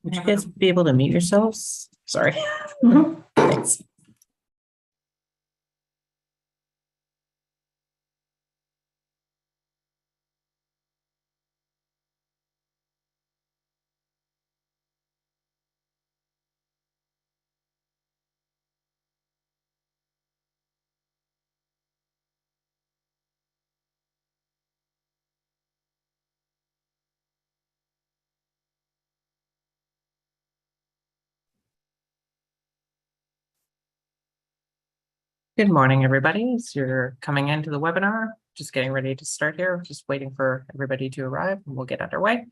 Would you guys be able to mute yourselves? Sorry. Thanks. Good morning, everybody. As you're coming into the webinar, just getting ready to start here, just waiting for everybody to arrive and we'll get underway.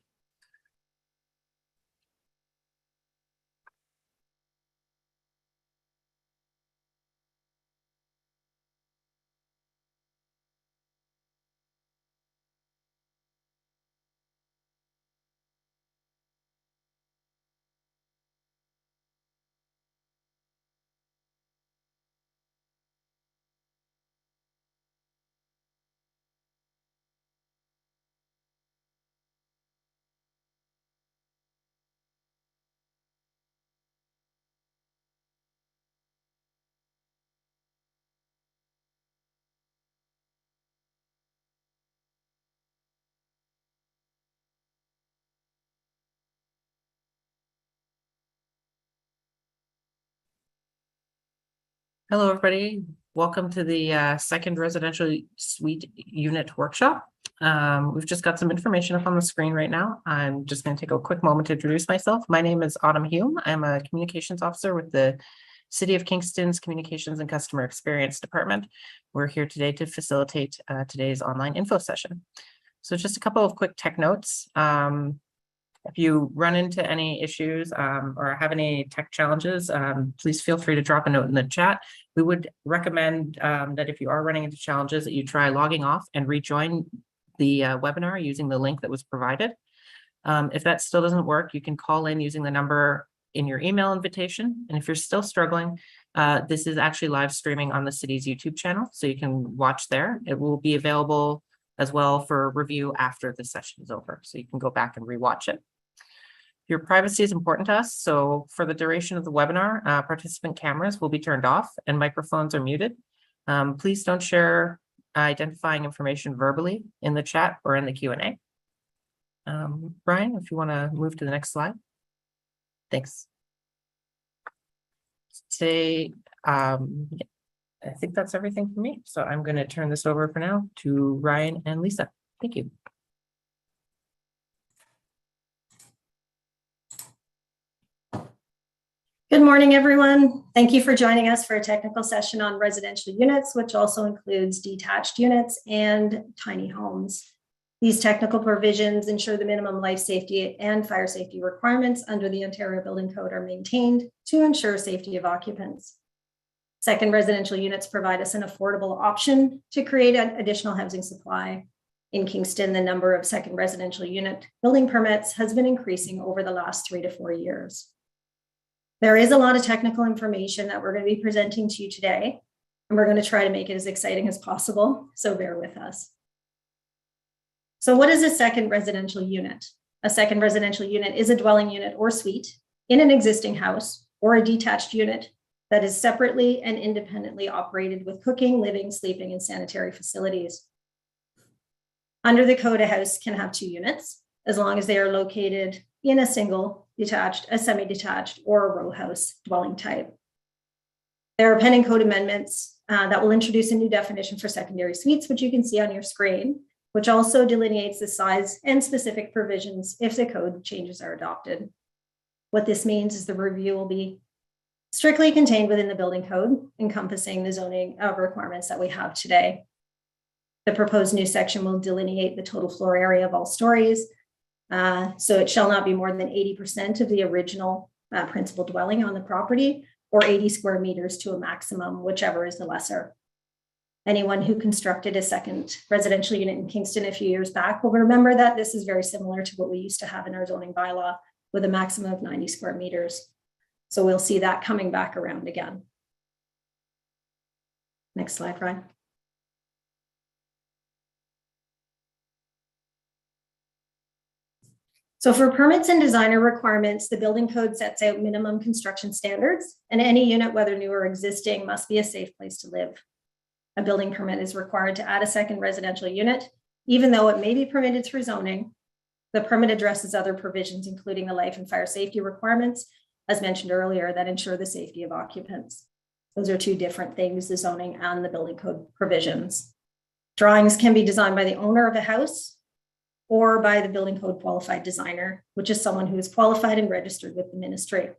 Hello, everybody. Welcome to the second residential suite unit workshop. We've just got some information up on the screen right now. I'm just going to take a quick moment to introduce myself. My name is Autumn Hume. I'm a communications officer with the City of Kingston's Communications and Customer Experience Department. We're here today to facilitate today's online info session. So just a couple of quick tech notes. If you run into any issues or have any tech challenges, please feel free to drop a note in the chat. We would recommend that if you are running into challenges that you try logging off and rejoin the webinar using the link that was provided. If that still doesn't work, you can call in using the number in your email invitation. And if you're still struggling, this is actually live streaming on the city's YouTube channel, so you can watch there. It will be available as well for review after the session is over, so you can go back and rewatch it. Your privacy is important to us, so for the duration of the webinar, participant cameras will be turned off and microphones are muted. Please don't share identifying information verbally in the chat or in the Q&A. Brian, if you want to move to the next slide. Thanks. Today, I think that's everything for me, so I'm going to turn this over for now to Ryan and Lisa. Thank you. Good morning, everyone. Thank you for joining us for a technical session on residential units, which also includes detached units and tiny homes. These technical provisions ensure the minimum life safety and fire safety requirements under the Ontario Building Code are maintained to ensure safety of occupants. Second residential units provide us an affordable option to create an additional housing supply. In Kingston, the number of second residential unit building permits has been increasing over the last 3 to 4 years. There is a lot of technical information that we're going to be presenting to you today, and we're going to try to make it as exciting as possible, so bear with us. So what is a second residential unit? A second residential unit is a dwelling unit or suite in an existing house or a detached unit that is separately and independently operated with cooking, living, sleeping, and sanitary facilities. Under the code, a house can have 2 units as long as they are located in a single, detached, a semi-detached, or a row house dwelling type. There are pending code amendments that will introduce a new definition for secondary suites, which you can see on your screen, which also delineates the size and specific provisions if the code changes are adopted. What this means is the review will be strictly contained within the building code, encompassing the zoning requirements that we have today. The proposed new section will delineate the total floor area of all stories. So it shall not be more than 80% of the original principal dwelling on the property, or 80 square meters to a maximum, whichever is the lesser. Anyone who constructed a second residential unit in Kingston a few years back will remember that this is very similar to what we used to have in our zoning bylaw with a maximum of 90 square meters. So we'll see that coming back around again. Next slide, Ryan. So for permits and designer requirements, the building code sets out minimum construction standards, and any unit, whether new or existing, must be a safe place to live. A building permit is required to add a second residential unit, even though it may be permitted through zoning. The permit addresses other provisions, including the life and fire safety requirements, as mentioned earlier, that ensure the safety of occupants. Those are two different things, the zoning and the building code provisions. Drawings can be designed by the owner of a house or by the building code qualified designer, which is someone who is qualified and registered with the ministry.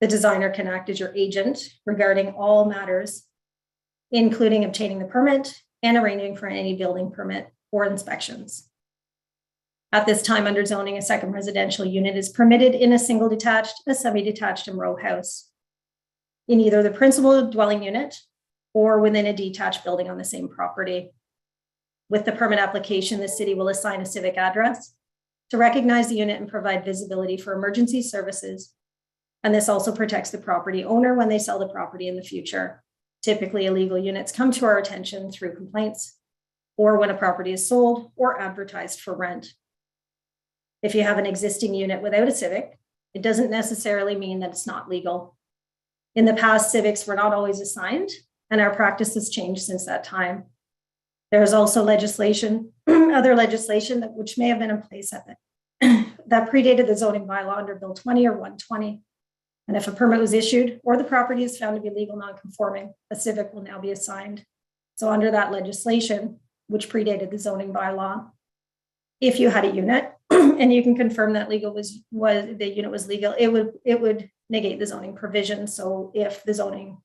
The designer can act as your agent regarding all matters, including obtaining the permit and arranging for any building permit or inspections. At this time, under zoning, a second residential unit is permitted in a single detached, a semi-detached, and row house, in either the principal dwelling unit or within a detached building on the same property. With the permit application, the city will assign a civic address to recognize the unit and provide visibility for emergency services. And this also protects the property owner when they sell the property in the future. Typically, illegal units come to our attention through complaints or when a property is sold or advertised for rent. If you have an existing unit without a civic, it doesn't necessarily mean that it's not legal. In the past, civics were not always assigned, and our practice has changed since that time. There is also legislation, other legislation which may have been in place at that predated the zoning bylaw under Bill 20 or 120. And if a permit was issued or the property is found to be legal non-conforming, a civic will now be assigned. So under that legislation, which predated the zoning bylaw, if you had a unit and you can confirm that the unit was legal, it would negate the zoning provision. So if the zoning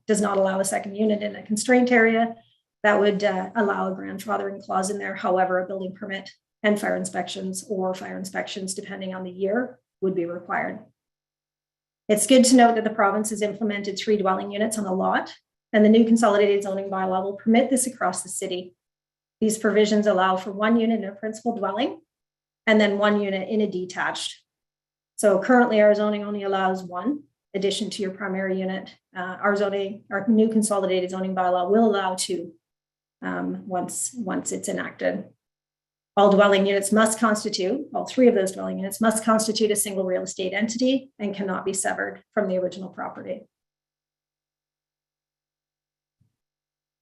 does not allow a second unit in a constraint area, that would allow a grandfathering clause in there. However, a building permit and fire inspections, depending on the year, would be required. It's good to note that the province has implemented 3 dwelling units on a lot, and the new consolidated zoning bylaw will permit this across the city. These provisions allow for 1 unit in a principal dwelling and then 1 unit in a detached. So currently our zoning only allows 1 addition to your primary unit. Our new consolidated zoning bylaw will allow 2 once it's enacted. All 3 of those dwelling units must constitute a single real estate entity and cannot be severed from the original property.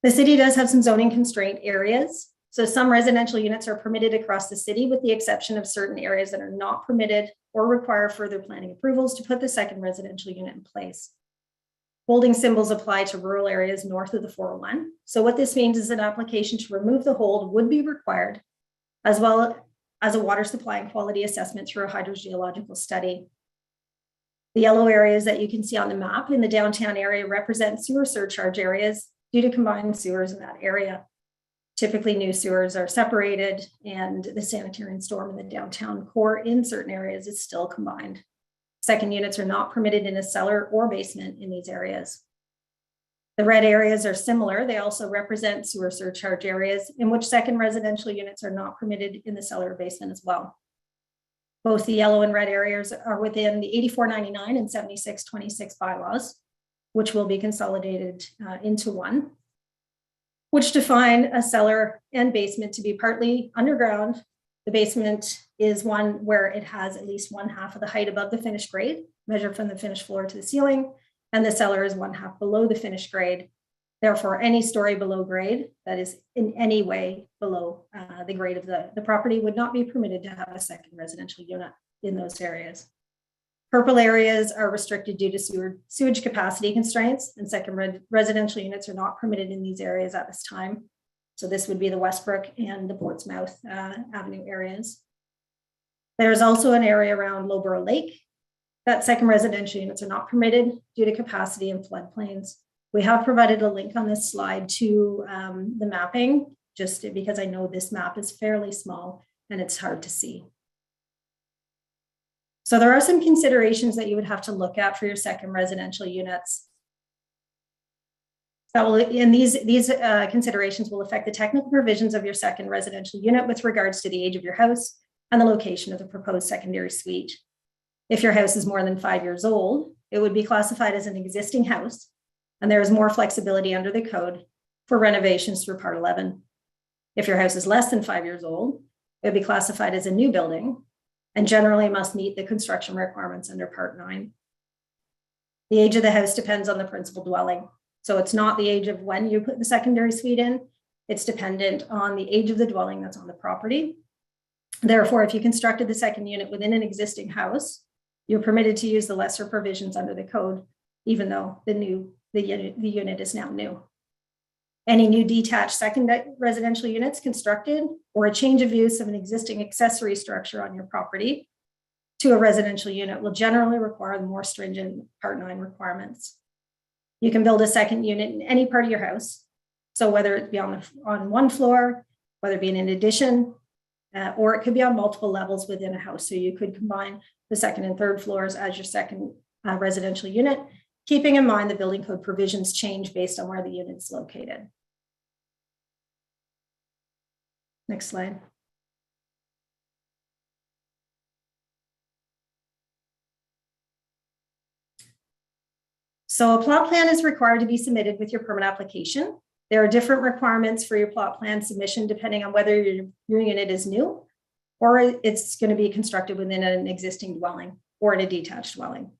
The city does have some zoning constraint areas. So some residential units are permitted across the city with the exception of certain areas that are not permitted or require further planning approvals to put the second residential unit in place. Holding symbols apply to rural areas north of the 401. So what this means is an application to remove the hold would be required, as well as a water supply and quality assessment through a hydrogeological study. The yellow areas that you can see on the map in the downtown area represent sewer surcharge areas due to combined sewers in that area. Typically, new sewers are separated, and the sanitary and storm in the downtown core in certain areas is still combined. Second units are not permitted in a cellar or basement in these areas. The red areas are similar. They also represent sewer surcharge areas in which second residential units are not permitted in the cellar or basement as well. Both the yellow and red areas are within the 8499 and 7626 bylaws, which will be consolidated into one, which define a cellar and basement to be partly underground. The basement is one where it has at least 1/2 of the height above the finished grade, measured from the finished floor to the ceiling, and the cellar is 1/2 below the finished grade. Therefore, any story below grade that is in any way below the grade of the property would not be permitted to have a second residential unit in those areas. Purple areas are restricted due to sewage capacity constraints, and second residential units are not permitted in these areas at this time. So this would be the Westbrook and the Portsmouth Avenue areas. There's also an area around Lowborough Lake that second residential units are not permitted due to capacity and floodplains. We have provided a link on this slide to the mapping, just because I know this map is fairly small and it's hard to see. So there are some considerations that you would have to look at for your second residential units. These considerations will affect the technical provisions of your second residential unit with regards to the age of your house and the location of the proposed secondary suite. If your house is more than 5 years old, it would be classified as an existing house, and there is more flexibility under the code for renovations through Part 11. If your house is less than 5 years old, it would be classified as a new building, and generally must meet the construction requirements under Part 9. The age of the house depends on the principal dwelling. So it's not the age of when you put the secondary suite in, it's dependent on the age of the dwelling that's on the property. Therefore, if you constructed the second unit within an existing house, you're permitted to use the lesser provisions under the code, even though the unit is now new. Any new detached second residential units constructed or a change of use of an existing accessory structure on your property to a residential unit will generally require the more stringent Part 9 requirements. You can build a second unit in any part of your house. So whether it be on one floor, whether it be in an addition, or it could be on multiple levels within a house. So you could combine the second and third floors as your second residential unit, keeping in mind the building code provisions change based on where the unit is located. Next slide. So a plot plan is required to be submitted with your permit application. There are different requirements for your plot plan submission depending on whether your unit is new or it's going to be constructed within an existing dwelling or in a detached dwelling.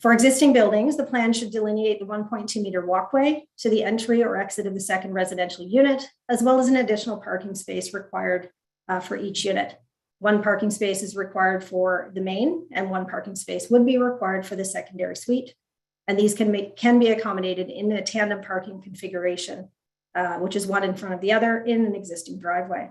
For existing buildings, the plan should delineate the 1.2 meter walkway to the entry or exit of the second residential unit, as well as an additional parking space required for each unit. One parking space is required for the main and one parking space would be required for the secondary suite. And these can be accommodated in a tandem parking configuration, which is one in front of the other in an existing driveway.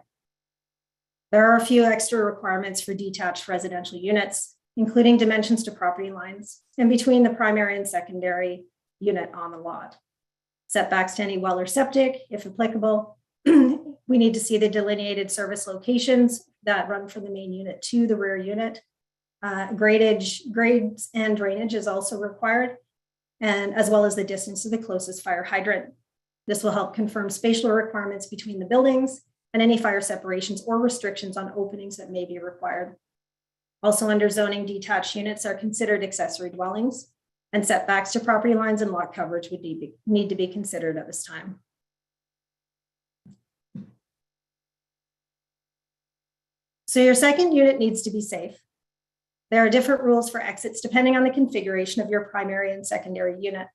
There are a few extra requirements for detached residential units, including dimensions to property lines and between the primary and secondary unit on the lot. Setbacks to any well or septic, if applicable. We need to see the delineated service locations that run from the main unit to the rear unit. Grades and drainage is also required, and as well as the distance to the closest fire hydrant. This will help confirm spatial requirements between the buildings and any fire separations or restrictions on openings that may be required. Also under zoning, detached units are considered accessory dwellings, and setbacks to property lines and lot coverage would need to be considered at this time. So your second unit needs to be safe. There are different rules for exits depending on the configuration of your primary and secondary unit.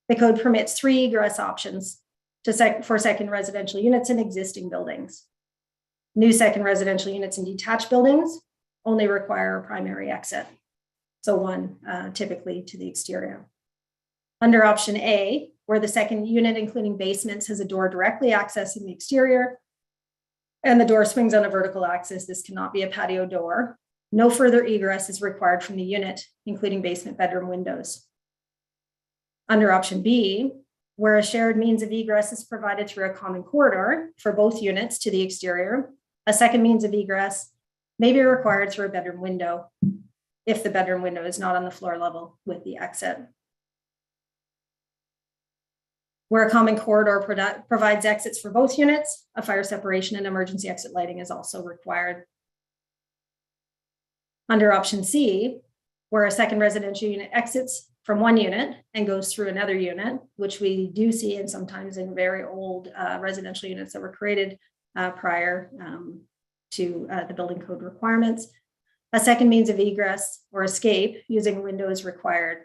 The code permits 3 egress options for second residential units in existing buildings. New second residential units in detached buildings only require a primary exit. So one typically to the exterior. Under option A, where the second unit, including basements, has a door directly accessing the exterior and the door swings on a vertical axis, this cannot be a patio door. No further egress is required from the unit, including basement bedroom windows. Under option B, where a shared means of egress is provided through a common corridor for both units to the exterior, a second means of egress may be required through a bedroom window if the bedroom window is not on the floor level with the exit. Where a common corridor provides exits for both units, a fire separation and emergency exit lighting is also required. Under option C, where a second residential unit exits from one unit and goes through another unit, which we do see and sometimes in very old residential units that were created prior to the building code requirements, a second means of egress or escape using a window is required.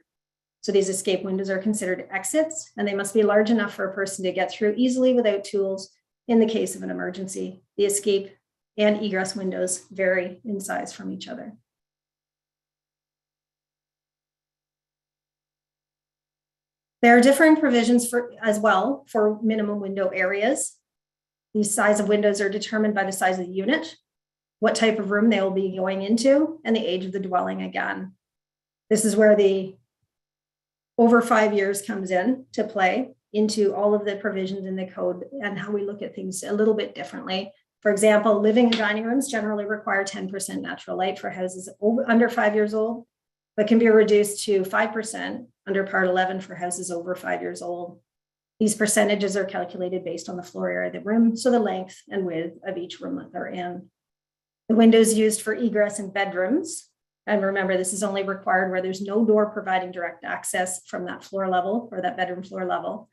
So these escape windows are considered exits, and they must be large enough for a person to get through easily without tools in the case of an emergency. The escape and egress windows vary in size from each other. There are differing provisions as well for minimum window areas. The size of windows are determined by the size of the unit, what type of room they will be going into, and the age of the dwelling again. This is where the over 5 years comes in to play into all of the provisions in the code and how we look at things a little bit differently. For example, living and dining rooms generally require 10% natural light for houses under 5 years old, but can be reduced to 5% under Part 11 for houses over 5 years old. These percentages are calculated based on the floor area of the room, so the length and width of each room that they're in. The windows used for egress in bedrooms, and remember, this is only required where there's no door providing direct access from that floor level or that bedroom floor level,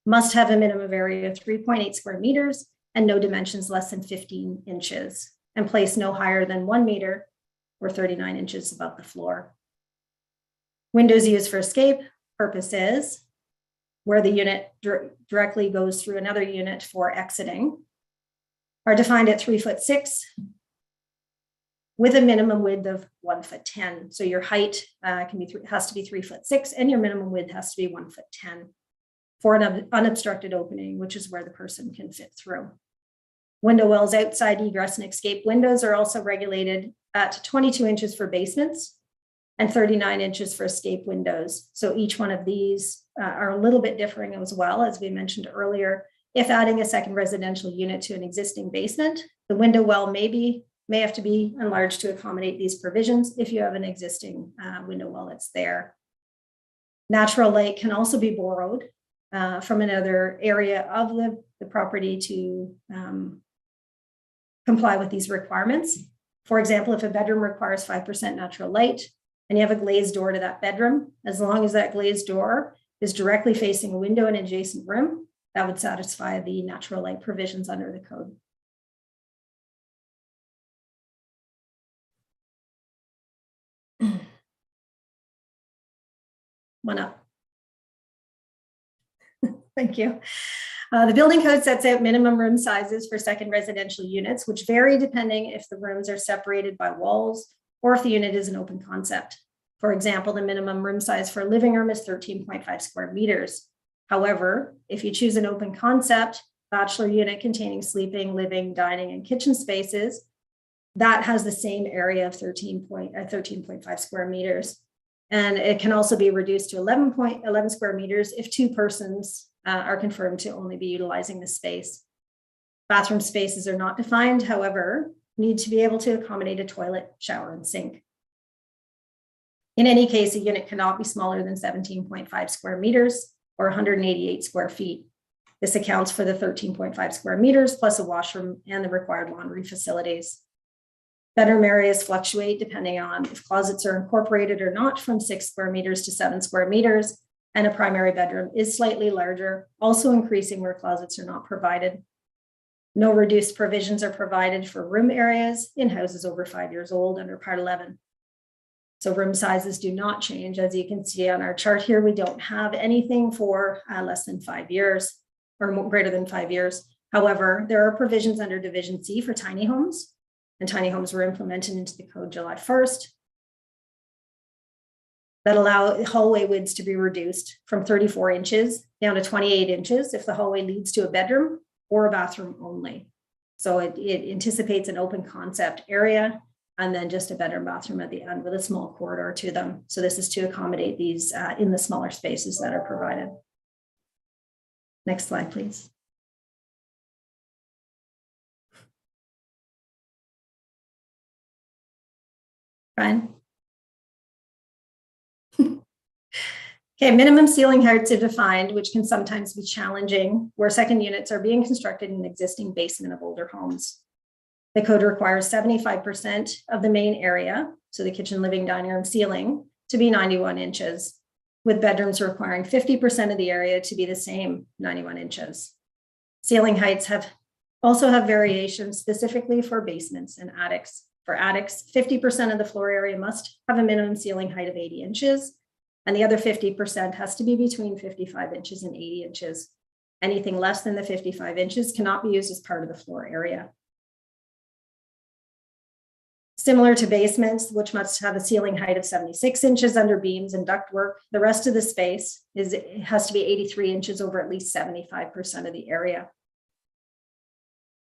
must have a minimum area of 3.8 square meters and no dimensions less than 15 inches. and placed no higher than 1 meter or 39 inches above the floor. Windows used for escape purposes, where the unit directly goes through another unit for exiting, are defined at 3'6" with a minimum width of 1'10". So your height has to be 3'6", and your minimum width has to be 1'10" for an unobstructed opening, which is where the person can fit through. Window wells outside egress and escape windows are also regulated at 22 inches for basements and 39 inches for escape windows. So each one of these are a little bit differing as well, as we mentioned earlier. If adding a second residential unit to an existing basement, the window well may have to be enlarged to accommodate these provisions if you have an existing window well that's there. Natural light can also be borrowed from another area of the property to comply with these requirements. For example, if a bedroom requires 5% natural light and you have a glazed door to that bedroom, as long as that glazed door is directly facing a window in an adjacent room, that would satisfy the natural light provisions under the code. One up. Thank you. The building code sets out minimum room sizes for second residential units, which vary depending if the rooms are separated by walls or if the unit is an open concept. For example, the minimum room size for a living room is 13.5 square meters. However, if you choose an open concept bachelor unit containing sleeping, living, dining, and kitchen spaces, that has the same area of 13.5 square meters. And it can also be reduced to 11 square meters if two persons are confirmed to only be utilizing the space. Bathroom spaces are not defined, however, need to be able to accommodate a toilet, shower, and sink. In any case, a unit cannot be smaller than 17.5 square meters or 188 square feet. This accounts for the 13.5 square meters plus a washroom and the required laundry facilities. Bedroom areas fluctuate depending on if closets are incorporated or not, from 6 square meters to 7 square meters, and a primary bedroom is slightly larger, also increasing where closets are not provided. No reduced provisions are provided for room areas in houses over 5 years old under Part 11. So room sizes do not change. As you can see on our chart here, we don't have anything for less than 5 years or greater than 5 years. However, there are provisions under Division C for tiny homes, and tiny homes were implemented into the code July 1st that allow hallway widths to be reduced from 34 inches down to 28 inches if the hallway leads to a bedroom or a bathroom only. So it anticipates an open concept area and then just a bedroom bathroom at the end with a small corridor to them. So this is to accommodate these in the smaller spaces that are provided. Next slide, please. Brian? Okay, minimum ceiling heights are defined, which can sometimes be challenging where second units are being constructed in an existing basement of older homes. The code requires 75% of the main area, so the kitchen, living, dining room ceiling, to be 91 inches, with bedrooms requiring 50% of the area to be the same 91 inches. Ceiling heights also have variations specifically for basements and attics. For attics, 50% of the floor area must have a minimum ceiling height of 80 inches, and the other 50% has to be between 55 inches and 80 inches. Anything less than the 55 inches cannot be used as part of the floor area. Similar to basements, which must have a ceiling height of 76 inches under beams and ductwork, the rest of the space has to be 83 inches over at least 75% of the area.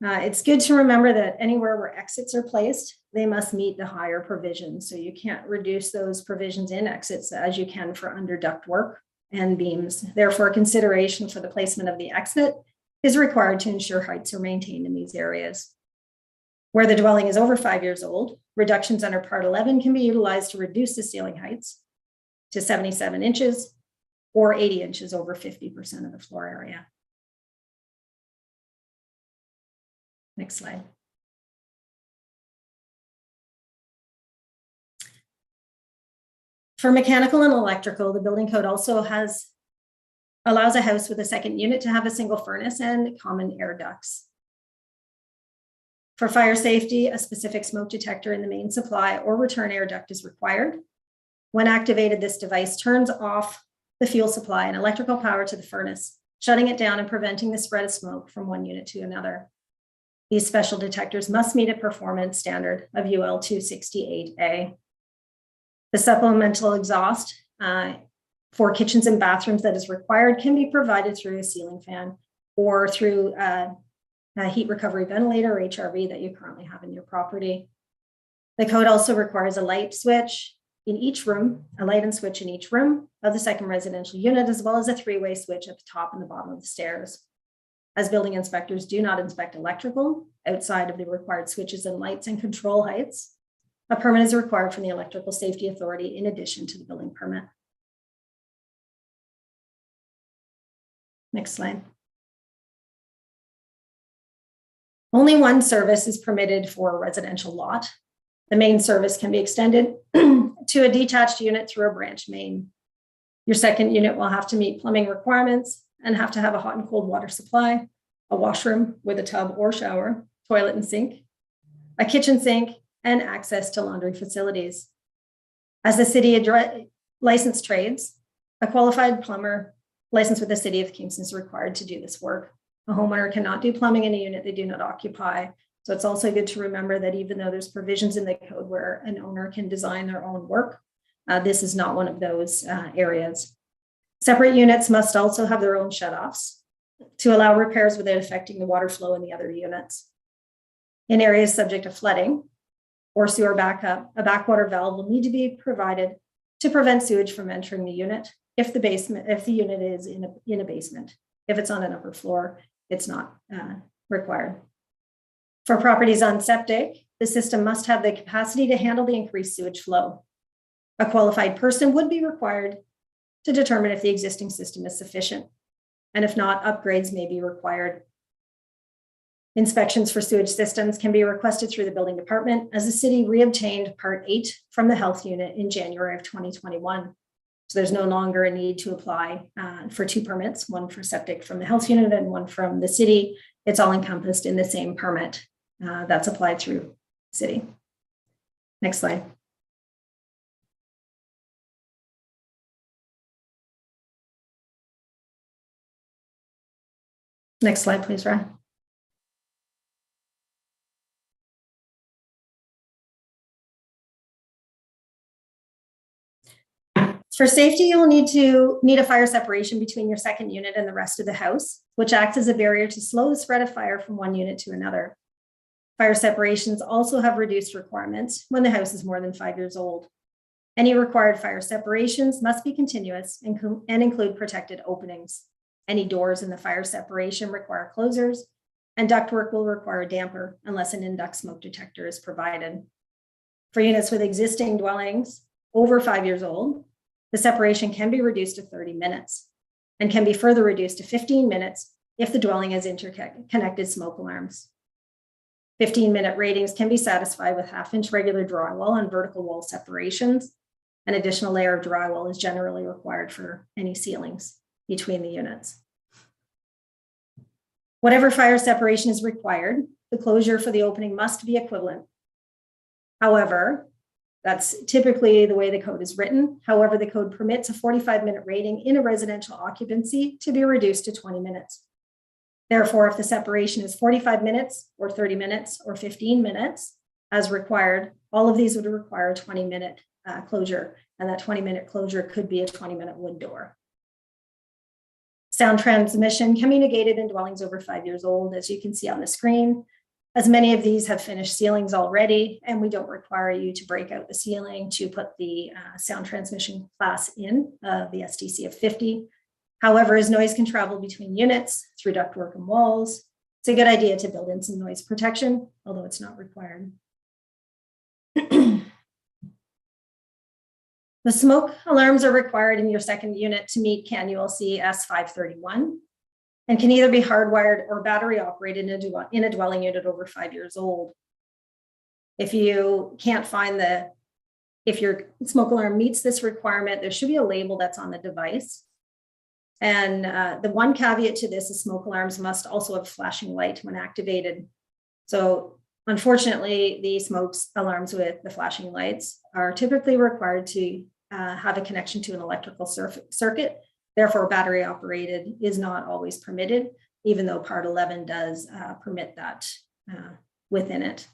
It's good to remember that anywhere where exits are placed, they must meet the higher provisions. So you can't reduce those provisions in exits as you can for under ductwork and beams. Therefore, consideration for the placement of the exit is required to ensure heights are maintained in these areas. Where the dwelling is over 5 years old, reductions under Part 11 can be utilized to reduce the ceiling heights to 77 inches or 80 inches over 50% of the floor area. Next slide. For mechanical and electrical, the building code also allows a house with a second unit to have a single furnace and common air ducts. For fire safety, a specific smoke detector in the main supply or return air duct is required. When activated, this device turns off the fuel supply and electrical power to the furnace, shutting it down and preventing the spread of smoke from one unit to another. These special detectors must meet a performance standard of UL 268A. The supplemental exhaust for kitchens and bathrooms that is required can be provided through a ceiling fan or through a heat recovery ventilator or HRV that you currently have in your property. The code also requires a light switch in each room, a light and switch in each room of the second residential unit, as well as a three-way switch at the top and the bottom of the stairs. As building inspectors do not inspect electrical outside of the required switches and lights and control heights, a permit is required from the Electrical Safety Authority in addition to the building permit. Next slide. Only one service is permitted for a residential lot. The main service can be extended to a detached unit through a branch main. Your second unit will have to meet plumbing requirements and have to have a hot and cold water supply, a washroom with a tub or shower, toilet and sink, a kitchen sink, and access to laundry facilities. As the city licensed trades, a qualified plumber licensed with the city of Kingston is required to do this work. A homeowner cannot do plumbing in a unit they do not occupy. So it's also good to remember that even though there's provisions in the code where an owner can design their own work, this is not one of those areas. Separate units must also have their own shutoffs to allow repairs without affecting the water flow in the other units. In areas subject to flooding or sewer backup, a backwater valve will need to be provided to prevent sewage from entering the unit if the unit is in a basement. If it's on an upper floor, it's not required. For properties on septic, the system must have the capacity to handle the increased sewage flow. A qualified person would be required to determine if the existing system is sufficient, and if not, upgrades may be required. Inspections for sewage systems can be requested through the building department, as the city reobtained Part 8 from the health unit in January of 2021. So there's no longer a need to apply for two permits, one for septic from the health unit and one from the city. It's all encompassed in the same permit that's applied through city. Next slide. Next slide, please, Ryan. For safety, you'll need a fire separation between your second unit and the rest of the house, which acts as a barrier to slow the spread of fire from one unit to another. Fire separations also have reduced requirements when the house is more than 5 years old. Any required fire separations must be continuous and include protected openings. Any doors in the fire separation require closers, and ductwork will require a damper unless an in-duct smoke detector is provided. For units with existing dwellings over 5 years old, the separation can be reduced to 30 minutes and can be further reduced to 15 minutes if the dwelling has interconnected smoke alarms. 15-minute ratings can be satisfied with half-inch regular drywall and vertical wall separations. An additional layer of drywall is generally required for any ceilings between the units. Whatever fire separation is required, the closure for the opening must be equivalent. However, that's typically the way the code is written. However, the code permits a 45-minute rating in a residential occupancy to be reduced to 20 minutes. Therefore, if the separation is 45 minutes or 30 minutes or 15 minutes as required, all of these would require a 20-minute closure, and that 20-minute closure could be a 20-minute wood door. Sound transmission can be negated in dwellings over 5 years old, as you can see on the screen, as many of these have finished ceilings already, and we don't require you to break out the ceiling to put the sound transmission class in the STC of 50. However, as noise can travel between units through ductwork and walls, it's a good idea to build in some noise protection, although it's not required. The smoke alarms are required in your second unit to meet CAN ULC S531 and can either be hardwired or battery operated in a dwelling unit over 5 years old. If you can't find if your smoke alarm meets this requirement, there should be a label that's on the device. And the one caveat to this is smoke alarms must also have flashing light when activated. So Unfortunately, the smoke alarms with the flashing lights are typically required to have a connection to an electrical circuit. Therefore, battery operated is not always permitted, even though Part 11 does permit that within it.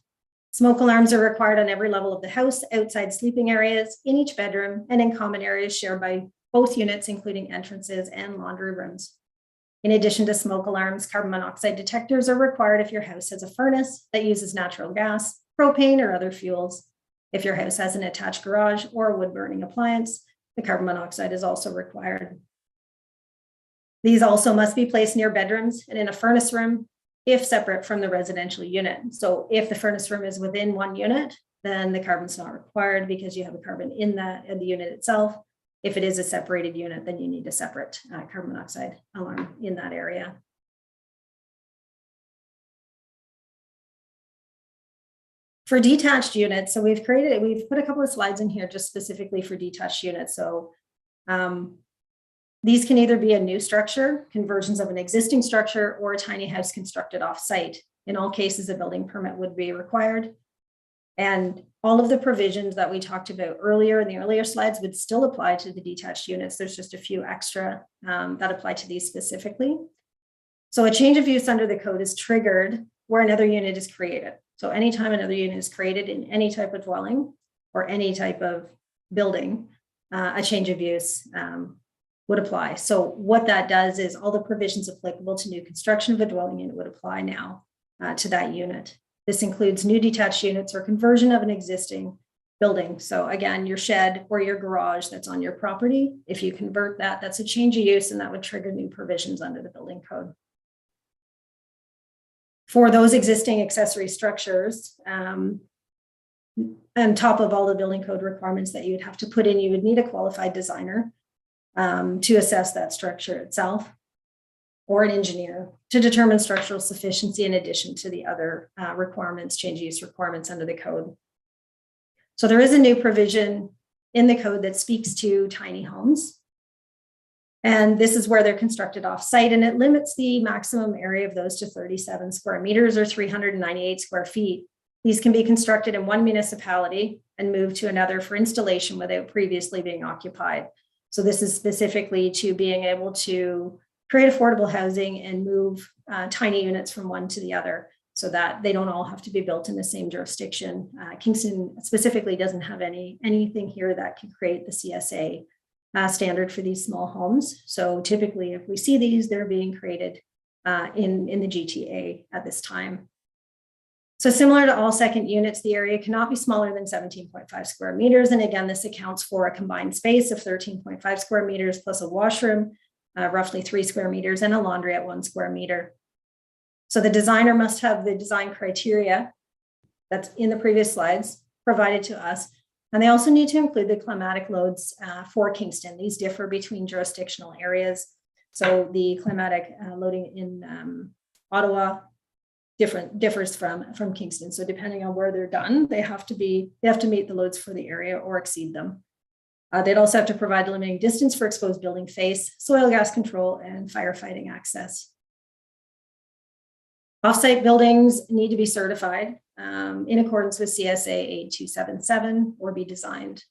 Smoke alarms are required on every level of the house, outside sleeping areas, in each bedroom, and in common areas shared by both units, including entrances and laundry rooms. In addition to smoke alarms, carbon monoxide detectors are required if your house has a furnace that uses natural gas, propane, or other fuels. If your house has an attached garage or a wood-burning appliance, the carbon monoxide is also required. These also must be placed near bedrooms and in a furnace room if separate from the residential unit. So if the furnace room is within one unit, then the carbon's not required because you have a carbon in the unit itself. If it is a separated unit, then you need a separate carbon monoxide alarm in that area. For detached units, so we've put a couple of slides in here just specifically for detached units. So these can either be a new structure, conversions of an existing structure, or a tiny house constructed off-site. In all cases, a building permit would be required. And all of the provisions that we talked about earlier in the earlier slides would still apply to the detached units. There's just a few extra that apply to these specifically. So a change of use under the code is triggered where another unit is created. So anytime another unit is created in any type of dwelling or any type of building, a change of use would apply. So what that does is all the provisions applicable to new construction of a dwelling unit would apply now to that unit. This includes new detached units or conversion of an existing building. So again, your shed or your garage that's on your property, if you convert that, that's a change of use and that would trigger new provisions under the building code. For those existing accessory structures, on top of all the building code requirements that you would have to put in, you would need a qualified designer to assess that structure itself, or an engineer to determine structural sufficiency in addition to the other requirements, change of use requirements under the code. So there is a new provision in the code that speaks to tiny homes. And this is where they're constructed off-site, and it limits the maximum area of those to 37 square meters or 398 square feet. These can be constructed in one municipality and moved to another for installation without previously being occupied. So this is specifically to being able to create affordable housing and move tiny units from one to the other so that they don't all have to be built in the same jurisdiction. Kingston specifically doesn't have anything here that can create the CSA standard for these small homes. So typically if we see these, they're being created in the GTA at this time. So similar to all second units, the area cannot be smaller than 17.5 square meters. And again, this accounts for a combined space of 13.5 square meters plus a washroom, roughly 3 square meters, and a laundry at 1 square meter. So the designer must have the design criteria that's in the previous slides provided to us. And they also need to include the climatic loads for Kingston. These differ between jurisdictional areas. So the climatic loading in Ottawa differs from Kingston. So depending on where they're done, they have to meet the loads for the area or exceed them. They'd also have to provide a limiting distance for exposed building face, soil gas control, and firefighting access. Offsite buildings need to be certified in accordance with CSA 8277 or be designed.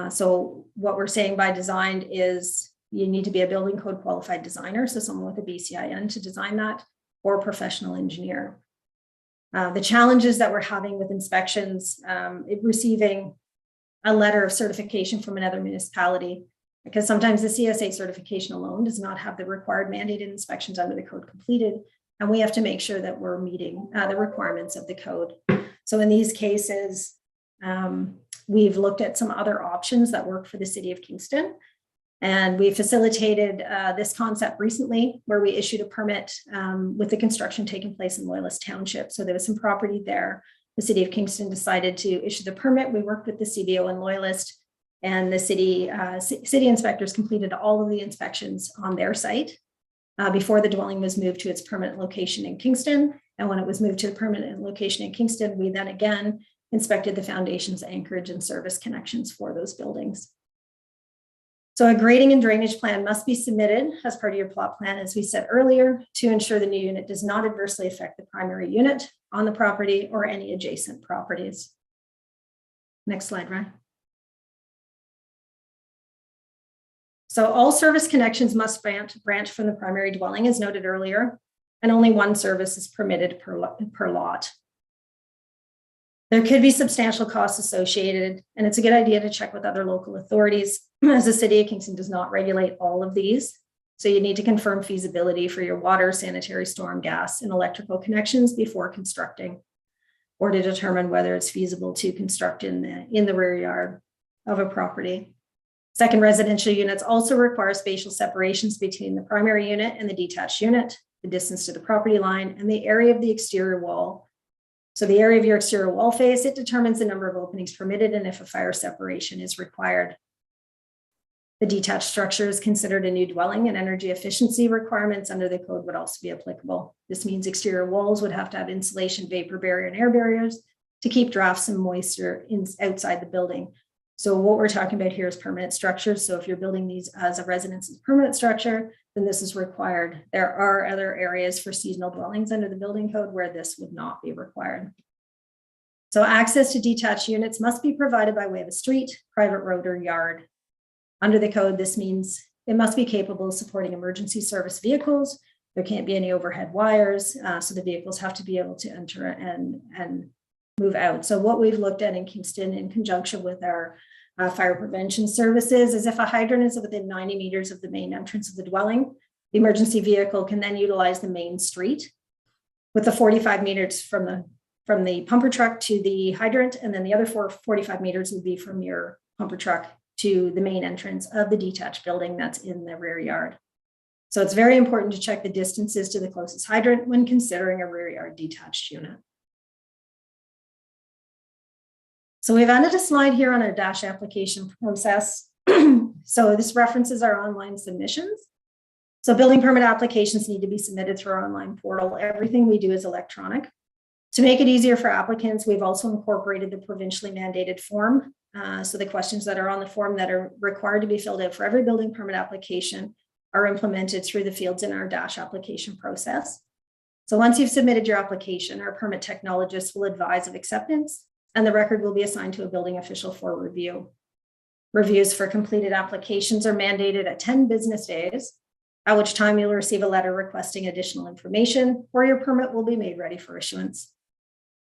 So what we're saying by designed is you need to be a building code qualified designer, so someone with a BCIN to design that, or a professional engineer. The challenges that we're having with inspections, receiving a letter of certification from another municipality, because sometimes the CSA certification alone does not have the required mandated inspections under the code completed. And we have to make sure that we're meeting the requirements of the code. So in these cases, we've looked at some other options that work for the city of Kingston. And we facilitated this concept recently where we issued a permit with the construction taking place in Loyalist Township. So there was some property there. The city of Kingston decided to issue the permit. We worked with the CBO and Loyalist, and the city inspectors completed all of the inspections on their site before the dwelling was moved to its permanent location in Kingston. And when it was moved to the permanent location in Kingston, we then again inspected the foundations, anchorage, and service connections for those buildings. So a grading and drainage plan must be submitted as part of your plot plan, as we said earlier, to ensure the new unit does not adversely affect the primary unit on the property or any adjacent properties. Next slide, Ryan. So all service connections must branch from the primary dwelling, as noted earlier, and only one service is permitted per lot. There could be substantial costs associated, and it's a good idea to check with other local authorities, as the city of Kingston does not regulate all of these. So you need to confirm feasibility for your water, sanitary, storm, gas, and electrical connections before constructing, or to determine whether it's feasible to construct in the rear yard of a property. Second residential units also require spatial separations between the primary unit and the detached unit, the distance to the property line, and the area of the exterior wall. So the area of your exterior wall face, it determines the number of openings permitted and if a fire separation is required. The detached structure is considered a new dwelling, and energy efficiency requirements under the code would also be applicable. This means exterior walls would have to have insulation, vapor barrier, and air barriers to keep drafts and moisture outside the building. So what we're talking about here is permanent structures. So if you're building these as a residence permanent structure, then this is required. There are other areas for seasonal dwellings under the building code where this would not be required. So access to detached units must be provided by way of a street, private road, or yard. Under the code, this means it must be capable of supporting emergency service vehicles. There can't be any overhead wires, so the vehicles have to be able to enter and move out. So what we've looked at in Kingston in conjunction with our fire prevention services is if a hydrant is within 90 meters of the main entrance of the dwelling, the emergency vehicle can then utilize the main street with the 45 meters from the pumper truck to the hydrant, and then the other 45 meters would be from your pumper truck to the main entrance of the detached building that's in the rear yard. So it's very important to check the distances to the closest hydrant when considering a rear yard detached unit. So we've added a slide here on our DASH application process. So this references our online submissions. So building permit applications need to be submitted through our online portal. Everything we do is electronic. To make it easier for applicants, we've also incorporated the provincially mandated form. So the questions that are on the form that are required to be filled out for every building permit application are implemented through the fields in our DASH application process. So once you've submitted your application, our permit technologist will advise of acceptance, and the record will be assigned to a building official for review. Reviews for completed applications are mandated at 10 business days, at which time you'll receive a letter requesting additional information, or your permit will be made ready for issuance.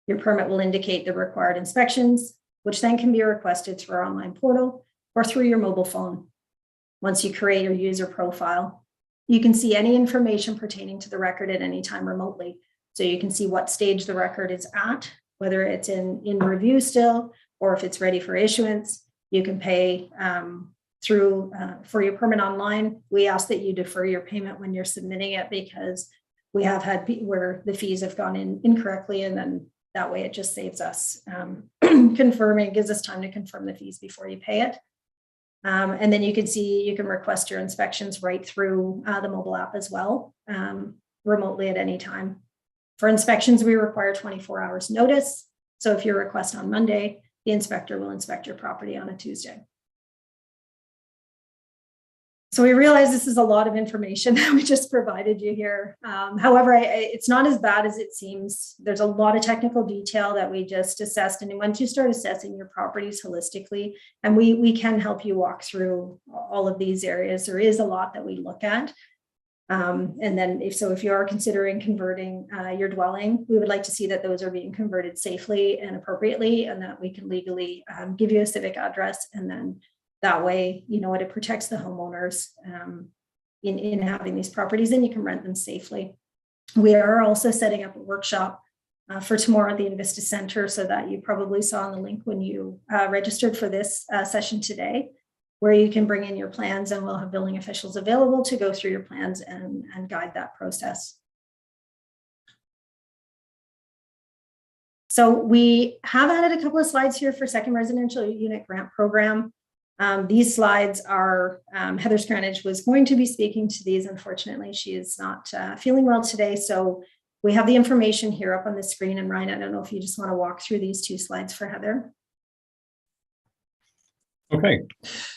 Your permit will indicate the required inspections, which then can be requested through our online portal or through your mobile phone. Once you create your user profile, you can see any information pertaining to the record at any time remotely. So you can see what stage the record is at, whether it's in review still, or if it's ready for issuance. You can pay for your permit online. We ask that you defer your payment when you're submitting it, because we have had where the fees have gone in incorrectly, and then that way it just saves us confirming, gives us time to confirm the fees before you pay it. And then you can request your inspections right through the mobile app as well, remotely at any time. For inspections, we require 24 hours notice. So if you request on Monday, the inspector will inspect your property on a Tuesday. So we realize this is a lot of information that we just provided you here. However, it's not as bad as it seems. There's a lot of technical detail that we just assessed. And once you start assessing your properties holistically, and we can help you walk through all of these areas, there is a lot that we look at. And then if you are considering converting your dwelling, we would like to see that those are being converted safely and appropriately, and that we can legally give you a civic address. And then that way, it protects the homeowners in having these properties, and you can rent them safely. We are also setting up a workshop for tomorrow at the Invista Center, so that you probably saw on the link when you registered for this session today, where you can bring in your plans, and we'll have building officials available to go through your plans and guide that process. So we have added a couple of slides here for second residential unit grant program. These slides are, Heather Scranage was going to be speaking to these. Unfortunately, she is not feeling well today. So we have the information here up on the screen. And Ryan, I don't know if you just want to walk through these two slides for Heather. Okay,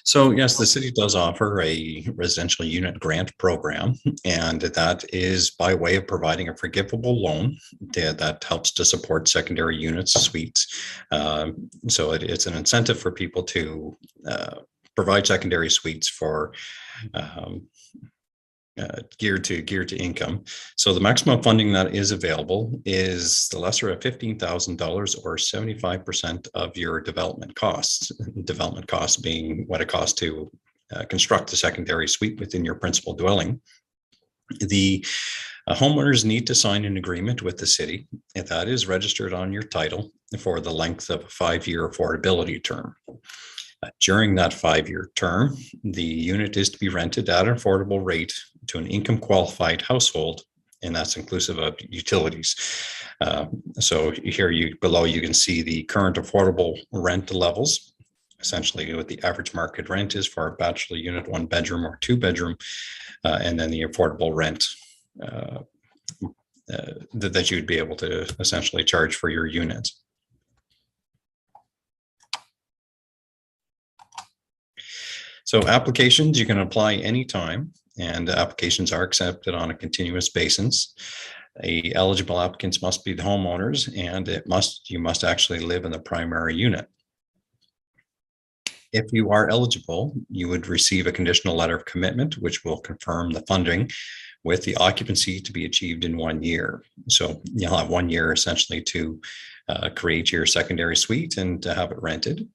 so yes, the city does offer a residential unit grant program, and that is by way of providing a forgivable loan that helps to support secondary units, suites. So it's an incentive for people to provide secondary suites for um, geared to income. So the maximum funding that is available is the lesser of $15,000 or 75% of your development costs. Development costs being what it costs to construct a secondary suite within your principal dwelling. The homeowners need to sign an agreement with the city, and that is registered on your title for the length of a 5-year affordability term. During that 5-year term, the unit is to be rented at an affordable rate to an income qualified household, and that's inclusive of utilities. So here below you can see the current affordable rent levels, essentially what the average market rent is for a bachelor unit, 1-bedroom or 2-bedroom, and then the affordable rent that you'd be able to essentially charge for your units. So applications, you can apply anytime, and applications are accepted on a continuous basis. Eligible applicants must be the homeowners, and you must actually live in the primary unit. If you are eligible, you would receive a conditional letter of commitment, which will confirm the funding with the occupancy to be achieved in 1 year. So you'll have 1 year essentially to create your secondary suite and to have it rented.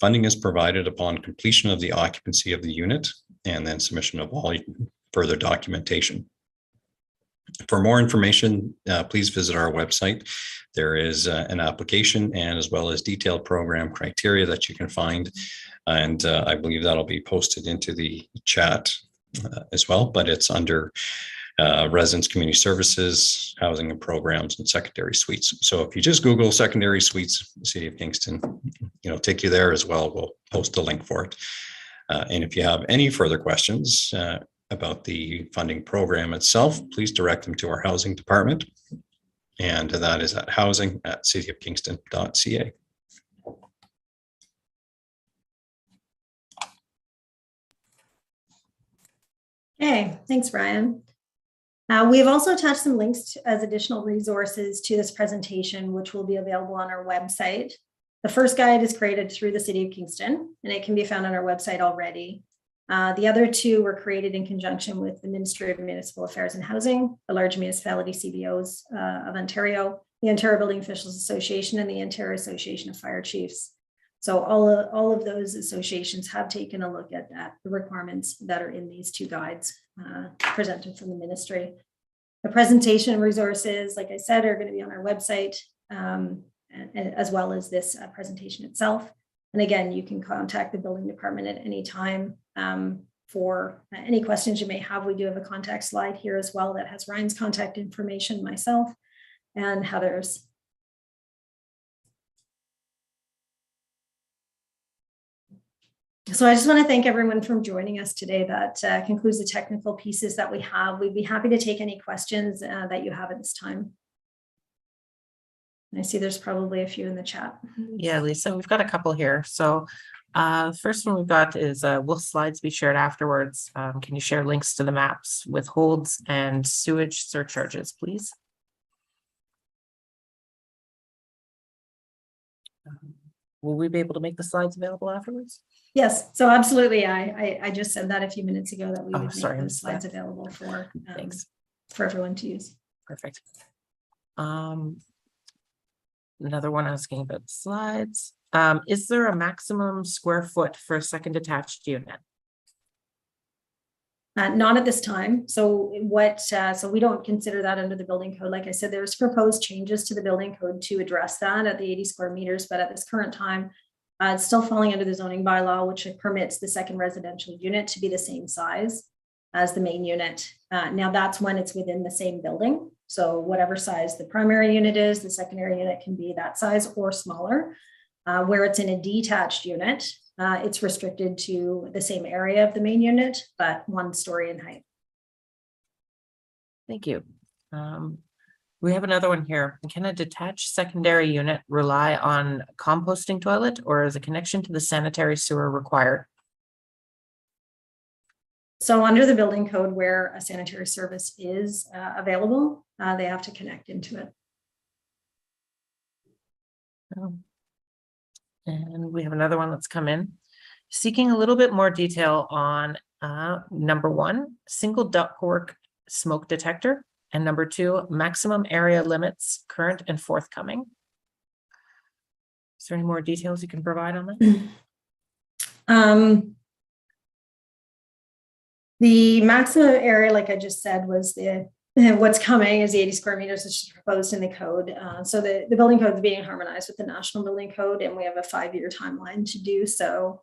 Funding is provided upon completion of the occupancy of the unit and then submission of all further documentation. For more information, please visit our website. There is an application and as well as detailed program criteria that you can find. And I believe that'll be posted into the chat as well, but it's under residence community services, housing and programs, and secondary suites. So if you just Google secondary suites, City of Kingston, take you there as well. We'll post a link for it. And if you have any further questions about the funding program itself, please direct them to our housing department. And that is at housing@cityofkingston.ca. Okay, thanks, Brian. We've also attached some links as additional resources to this presentation, which will be available on our website. The first guide is created through the City of Kingston, and it can be found on our website already. The other two were created in conjunction with the Ministry of Municipal Affairs and Housing, the large municipality CBOs of Ontario, the Ontario Building Officials Association, and the Ontario Association of Fire Chiefs. So all of those associations have taken a look at the requirements that are in these two guides presented from the ministry. The presentation resources, like I said, are going to be on our website, as well as this presentation itself. And again, you can contact the building department at any time for any questions you may have. We do have a contact slide here as well that has Ryan's contact information, myself, and Heather's. So I just want to thank everyone for joining us today. That concludes the technical pieces that we have. We'd be happy to take any questions that you have at this time. I see there's probably a few in the chat. Yeah, Lisa, we've got a couple here. So first one we've got is, will slides be shared afterwards? Can you share links to the maps with holds and sewage surcharges, please? Will we be able to make the slides available afterwards? Yes, so absolutely. I just said that a few minutes ago that we would make those slides available for everyone to use. Perfect. Another one asking about slides. Is there a maximum square foot for a second detached unit? Not at this time. So so we don't consider that under the building code. Like I said, there's proposed changes to the building code to address that at the 80 square meters, but at this current time, it's still falling under the zoning bylaw, which permits the second residential unit to be the same size as the main unit. Now that's when it's within the same building. So whatever size the primary unit is, the secondary unit can be that size or smaller. Where it's in a detached unit, it's restricted to the same area of the main unit, but 1 story in height. Thank you. We have another one here. Can a detached secondary unit rely on composting toilet, or is a connection to the sanitary sewer required? So under the building code, where a sanitary service is available, they have to connect into it. And we have another one that's come in. Seeking a little bit more detail on number 1, single ductwork smoke detector, and number 2, maximum area limits, current and forthcoming. Is there any more details you can provide on that? The maximum area, like I just said, was what's coming is the 80 square meters, which is proposed in the code. So the building code is being harmonized with the national building code, and we have a 5-year timeline to do so.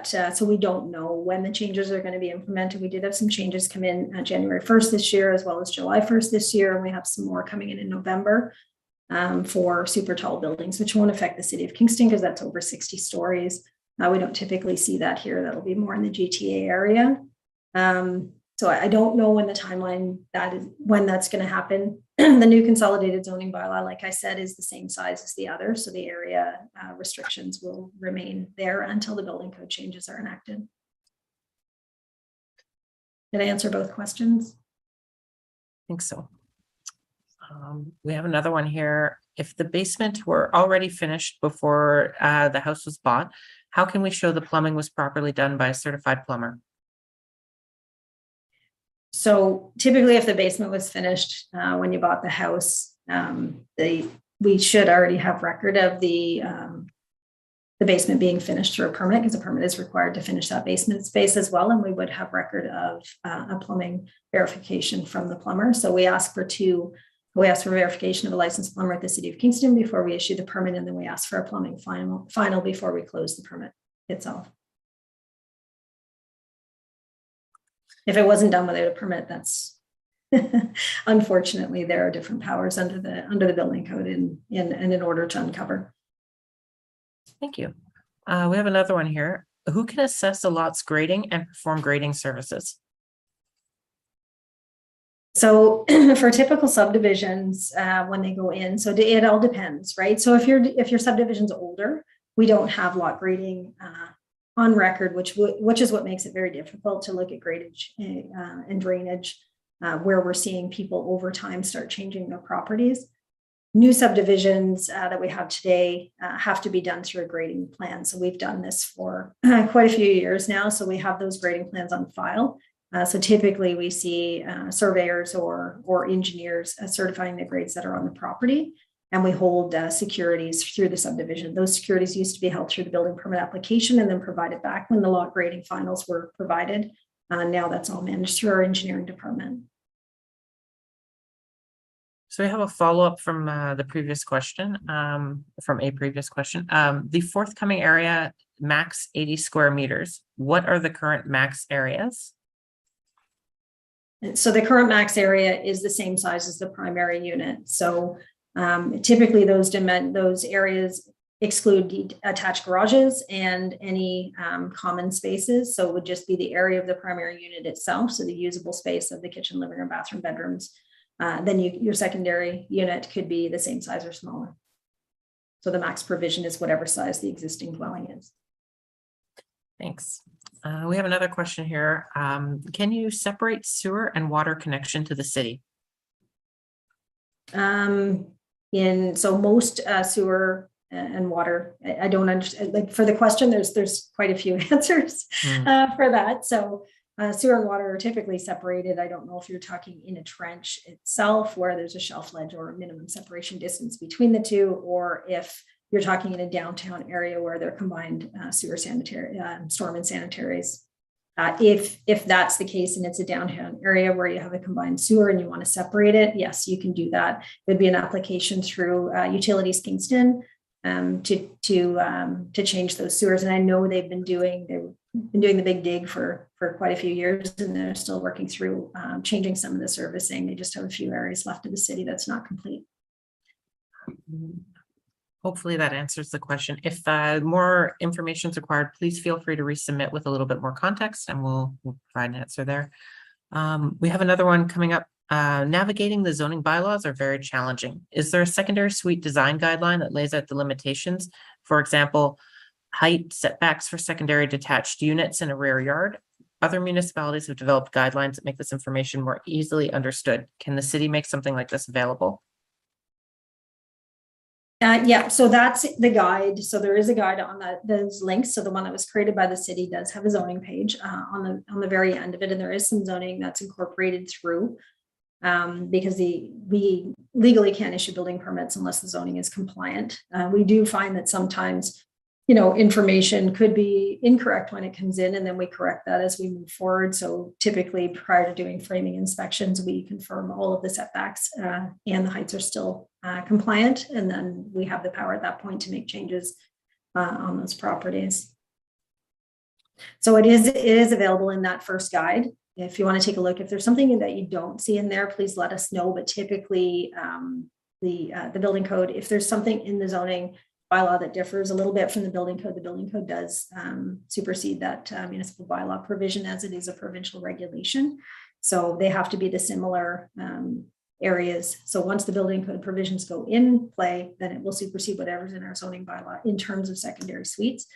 So we don't know when the changes are going to be implemented. We did have some changes come in January 1st this year, as well as July 1st this year, and we have some more coming in November for super tall buildings, which won't affect the city of Kingston because that's over 60 stories. We don't typically see that here. That'll be more in the GTA area. So I don't know when the timeline when that's going to happen. The new consolidated zoning bylaw, like I said, is the same size as the other. So the area restrictions will remain there until the building code changes are enacted. Did I answer both questions? I think so. We have another one here. If the basement were already finished before the house was bought, how can we show the plumbing was properly done by a certified plumber? So typically, if the basement was finished when you bought the house, we should already have record of the basement being finished through a permit, because a permit is required to finish that basement space as well. And we would have record of a plumbing verification from the plumber. So we ask for verification of a licensed plumber at the city of Kingston before we issue the permit, and then we ask for a plumbing final before we close the permit itself. If it wasn't done without a permit, that's unfortunately there are different powers under the building code in order to uncover. Thank you. We have another one here. Who can assess a lot's grading and perform grading services? So for typical subdivisions, when they go in, so it all depends, right? So if your subdivision's older, we don't have lot grading on record, which is what makes it very difficult to look at gradage and drainage, where we're seeing people over time start changing their properties. New subdivisions that we have today have to be done through a grading plan. So we've done this for quite a few years now. So we have those grading plans on file. So typically we see surveyors or engineers certifying the grades that are on the property, and we hold securities through the subdivision. Those securities used to be held through the building permit application and then provided back when the lot grading finals were provided. Now that's all managed through our engineering department. So we have a follow-up from the previous question, the forthcoming area, max 80 square meters. What are the current max areas? So the current max area is the same size as the primary unit. So typically those areas exclude attached garages and any common spaces. So it would just be the area of the primary unit itself. So the usable space of the kitchen, living room, bathroom, bedrooms. Then your secondary unit could be the same size or smaller. So the max provision is whatever size the existing dwelling is. Thanks. We have another question here. Can you separate sewer and water connection to the city? So most sewer and water, I don't understand. Like for the question, there's quite a few answers for that. So sewer and water are typically separated. I don't know if you're talking in a trench itself where there's a shelf ledge or a minimum separation distance between the two, or if you're talking in a downtown area where they're combined sewer sanitary, storm and sanitaries. If that's the case and it's a downtown area where you have a combined sewer and you want to separate it, yes, you can do that. It would be an application through Utilities Kingston to change those sewers. And I know they've been doing the big dig for quite a few years, and they're still working through changing some of the servicing. They just have a few areas left of the city that's not complete. Hopefully that answers the question. If more information is required, please feel free to resubmit with a little bit more context and we'll provide an answer there. We have another one coming up Navigating the zoning bylaws are very challenging. Is there a secondary suite design guideline that lays out the limitations? For example, height setbacks for secondary detached units in a rear yard. Other municipalities have developed guidelines that make this information more easily understood. Can the city make something like this available? Yeah, so that's the guide. So there is a guide on those links. So the one that was created by the city does have a zoning page on the very end of it, and there is some zoning that's incorporated through because we legally can't issue building permits unless the zoning is compliant. We do find that sometimes, you know, information could be incorrect when it comes in, and then we correct that as we move forward. So typically prior to doing framing inspections, we confirm all of the setbacks and the heights are still compliant. And then we have the power at that point to make changes on those properties. So it is available in that first guide. If you want to take a look, if there's something that you don't see in there, please let us know. But typically the building code, if there's something in the zoning bylaw that differs a little bit from the building code does supersede that municipal bylaw provision, as it is a provincial regulation. So they have to be the similar areas. So once the building code provisions go in play, then it will supersede whatever's in our zoning bylaw in terms of secondary suites.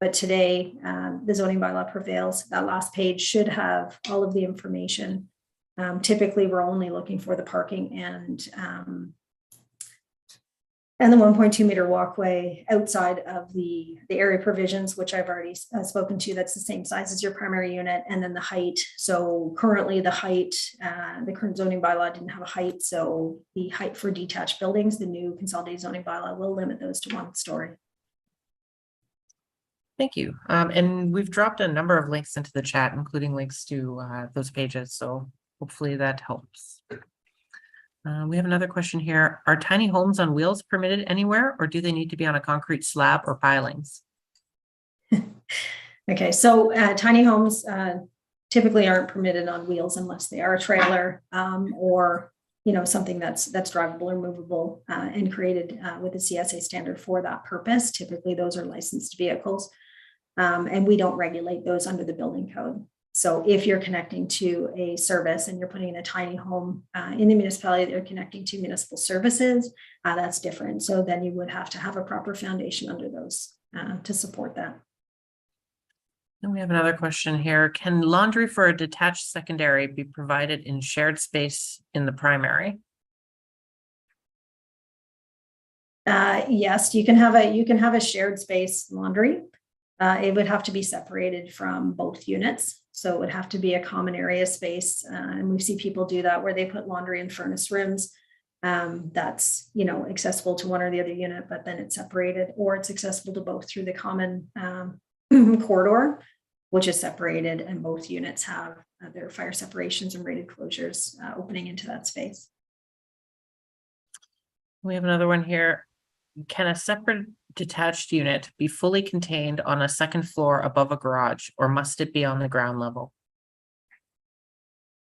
But today, the zoning bylaw prevails. That last page should have all of the information. Typically, we're only looking for the parking and the 1.2 meter walkway outside of the area provisions, which I've already spoken to. That's the same size as your primary unit, and then the height. So currently the height, the current zoning bylaw didn't have a height. So the height for detached buildings, the new consolidated zoning bylaw will limit those to 1 story. Thank you. And we've dropped a number of links into the chat, including links to those pages. So hopefully that helps. We have another question here. Are tiny homes on wheels permitted anywhere, or do they need to be on a concrete slab or pilings? Okay, so tiny homes typically aren't permitted on wheels unless they are a trailer or, you know, something that's drivable or movable and created with a CSA standard for that purpose. Typically, those are licensed vehicles, and we don't regulate those under the building code. So if you're connecting to a service and you're putting in a tiny home in the municipality that you're connecting to municipal services, that's different. So then you would have to have a proper foundation under those to support that. And we have another question here. Can laundry for a detached secondary be provided in shared space in the primary? Yes, you can have a shared space laundry. It would have to be separated from both units. So it would have to be a common area space. And we see people do that where they put laundry in furnace rooms. That's, you know, accessible to one or the other unit, but then it's separated, or it's accessible to both through the common corridor, which is separated, and both units have their fire separations and rated closures opening into that space. We have another one here. Can a separate detached unit be fully contained on a second floor above a garage, or must it be on the ground level?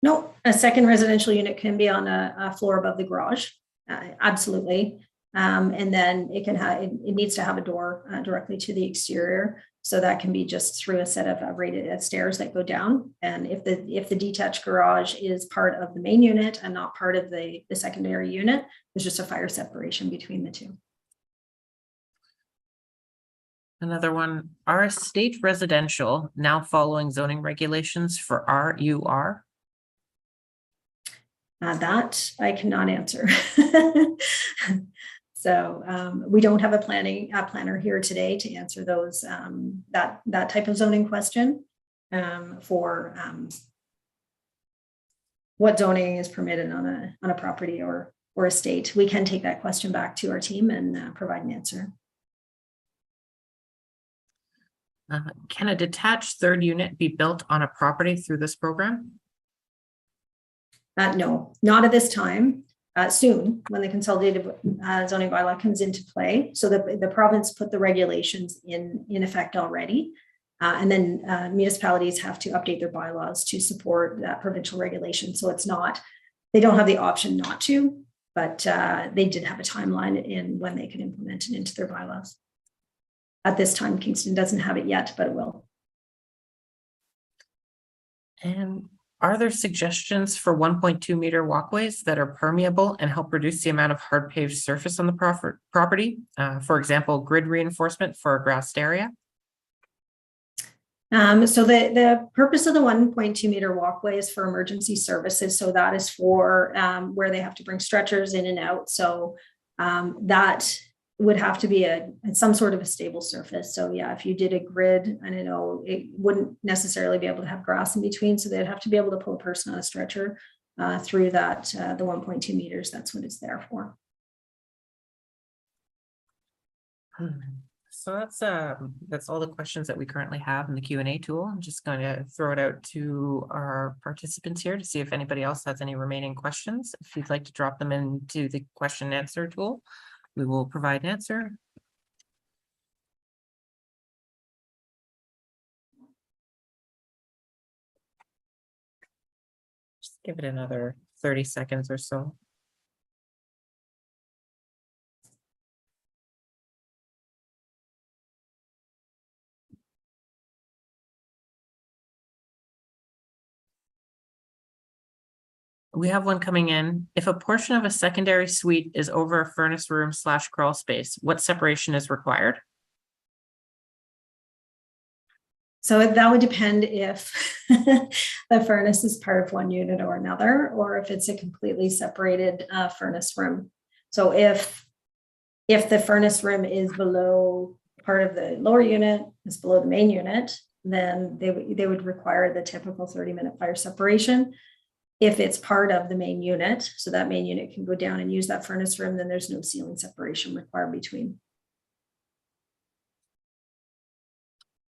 No, a second residential unit can be on a floor above the garage. Absolutely. And then it needs to have a door directly to the exterior. So that can be just through a set of rated stairs that go down. And if the detached garage is part of the main unit and not part of the secondary unit, there's just a fire separation between the two. Another one, are estate residential now following zoning regulations for RUR? That I cannot answer. So we don't have a planner here today to answer those that type of zoning question for what zoning is permitted on a property or estate. We can take that question back to our team and provide an answer. Can a detached third unit be built on a property through this program? No, not at this time. Soon, when the consolidated zoning bylaw comes into play. So the province put the regulations in effect already. And then municipalities have to update their bylaws to support that provincial regulation. So it's not, they don't have the option not to, but they did have a timeline in when they could implement it into their bylaws. At this time, Kingston doesn't have it yet, but it will. And Are there suggestions for 1.2 meter walkways that are permeable and help reduce the amount of hard paved surface on the property? For example, grid reinforcement for a grassed area? So the purpose of the 1.2 meter walkway is for emergency services. So that is for where they have to bring stretchers in and out. So that would have to be some sort of a stable surface. So yeah, if you did a grid, I don't know, it wouldn't necessarily be able to have grass in between. So they'd have to be able to pull a person on a stretcher through that, the 1.2 meters. That's what it's there for. So that's all the questions that we currently have in the Q&A tool. I'm just going to throw it out to our participants here to see if anybody else has any remaining questions. If you'd like to drop them into the question and answer tool, we will provide an answer. Just give it another 30 seconds or so. We have one coming in. If a portion of a secondary suite is over a furnace room / crawl space, what separation is required? So that would depend if the furnace is part of one unit or another, or if it's a completely separated furnace room. So if the furnace room is below part of the lower unit, is below the main unit, then they would require the typical 30-minute fire separation. If it's part of the main unit, so that main unit can go down and use that furnace room, then there's no ceiling separation required between.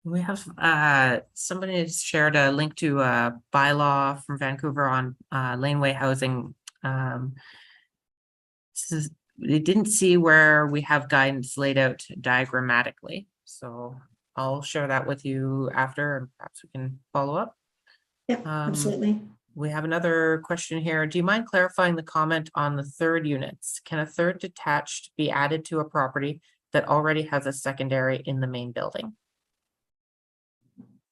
We have somebody has shared a link to a bylaw from Vancouver on laneway housing. They didn't see where we have guidance laid out diagrammatically, so I'll share that with you after, and perhaps we can follow up. Yeah, absolutely. We have another question here. Do you mind clarifying the comment on the third units? Can a third detached be added to a property that already has a secondary in the main building?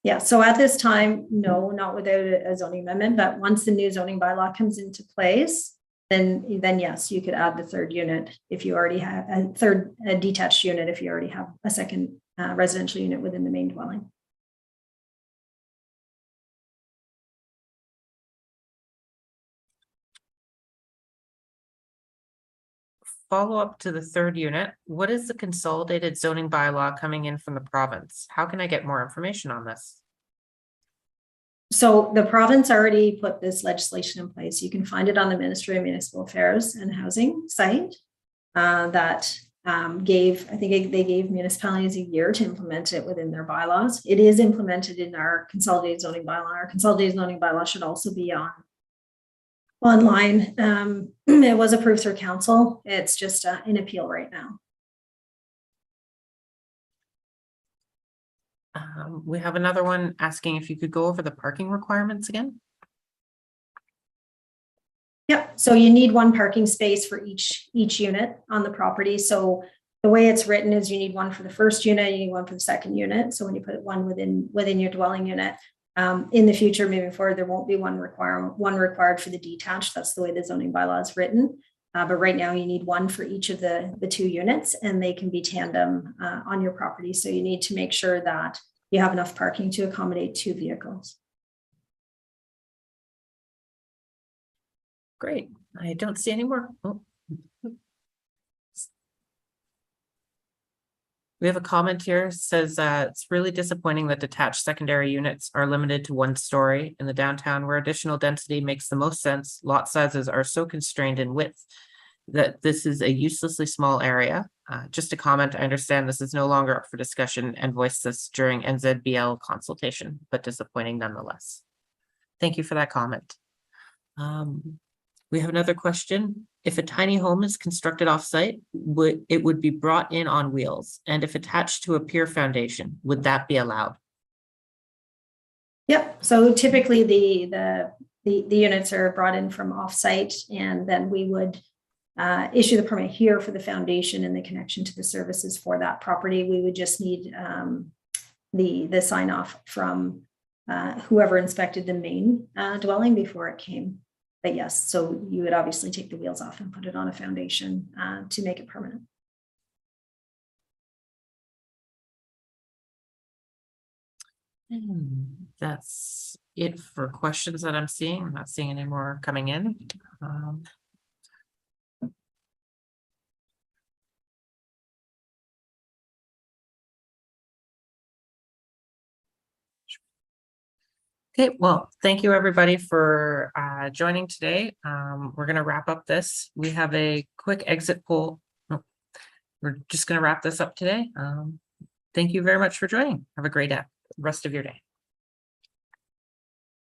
Yeah, so at this time, no, not without a zoning amendment, but once the new zoning bylaw comes into place, then yes, you could add the third unit if you already have a detached unit, if you already have a second residential unit within the main dwelling. Follow up to the third unit. What is the consolidated zoning bylaw coming in from the province? How can I get more information on this? So the province already put this legislation in place. You can find it on the Ministry of Municipal Affairs and Housing site that I think they gave municipalities a year to implement it within their bylaws. It is implemented in our consolidated zoning bylaw. Our consolidated zoning bylaw should also be online. It was approved through council. It's just in appeal right now. We have another one asking if you could go over the parking requirements again. Yeah, so you need one parking space for each unit on the property. So the way it's written is you need one for the first unit, you need one for the second unit. So when you put one within your dwelling unit, in the future, moving forward, there won't be one required for the detached. That's the way the zoning bylaw is written. But right now you need one for each of the two units, and they can be tandem on your property. So you need to make sure that you have enough parking to accommodate two vehicles. Great. I don't see any more. Oh. We have a comment here. It says it's really disappointing that detached secondary units are limited to 1 story in the downtown, where additional density makes the most sense. Lot sizes are so constrained in width that this is a uselessly small area. Just a comment, I understand this is no longer up for discussion and voiced this during NZBL consultation, but disappointing nonetheless. Thank you for that comment. We have another question. If a tiny home is constructed off-site, it would be brought in on wheels, and if attached to a pier foundation, would that be allowed? Yep. So typically the units are brought in from off-site, and then we would issue the permit here for the foundation and the connection to the services for that property. We would just need the sign off from whoever inspected the main dwelling before it came. But yes, so you would obviously take the wheels off and put it on a foundation to make it permanent. That's it for questions that I'm seeing. I'm not seeing any more coming in. Okay, well, thank you everybody for joining today. We're going to wrap up this. We have a quick exit poll. We're just going to wrap this up today. Thank you very much for joining. Have a great rest of your day.